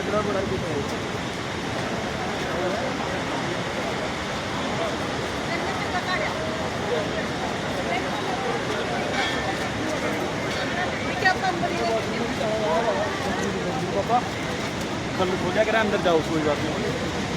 आगरा बड़ा दिख रहा है। पापा कल खोजा कर अंदर जाओ कोई बात नहीं।